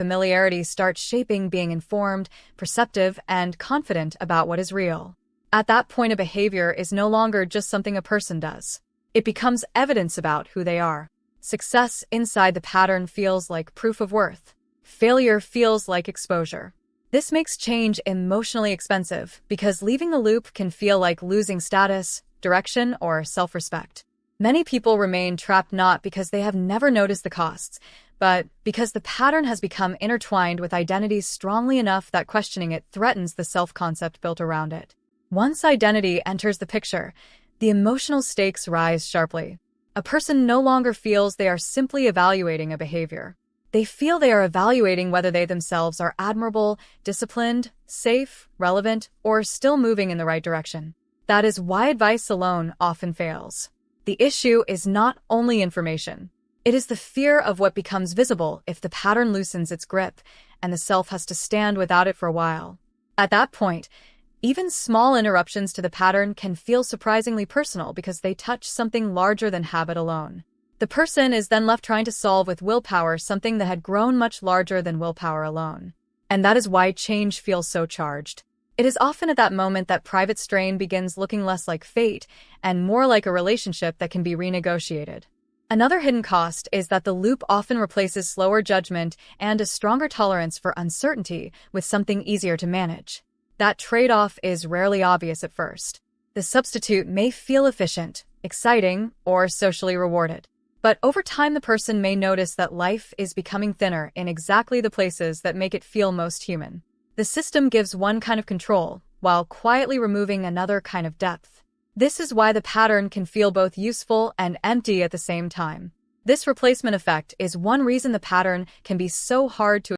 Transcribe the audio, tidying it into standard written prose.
Familiarity starts shaping being informed, perceptive, and confident about what is real. At that point, a behavior is no longer just something a person does. It becomes evidence about who they are. Success inside the pattern feels like proof of worth. Failure feels like exposure. This makes change emotionally expensive because leaving the loop can feel like losing status, direction, or self-respect. Many people remain trapped not because they have never noticed the costs, but because the pattern has become intertwined with identities strongly enough that questioning it threatens the self-concept built around it. Once identity enters the picture, the emotional stakes rise sharply. A person no longer feels they are simply evaluating a behavior. They feel they are evaluating whether they themselves are admirable, disciplined, safe, relevant, or still moving in the right direction. That is why advice alone often fails. The issue is not only information. It is the fear of what becomes visible if the pattern loosens its grip and the self has to stand without it for a while. At that point, even small interruptions to the pattern can feel surprisingly personal because they touch something larger than habit alone. The person is then left trying to solve with willpower something that had grown much larger than willpower alone. And that is why change feels so charged. It is often at that moment that private strain begins looking less like fate and more like a relationship that can be renegotiated. Another hidden cost is that the loop often replaces slower judgment and a stronger tolerance for uncertainty with something easier to manage. That trade-off is rarely obvious at first. The substitute may feel efficient, exciting, or socially rewarded. But over time, the person may notice that life is becoming thinner in exactly the places that make it feel most human. The system gives one kind of control, while quietly removing another kind of depth. This is why the pattern can feel both useful and empty at the same time. This replacement effect is one reason the pattern can be so hard to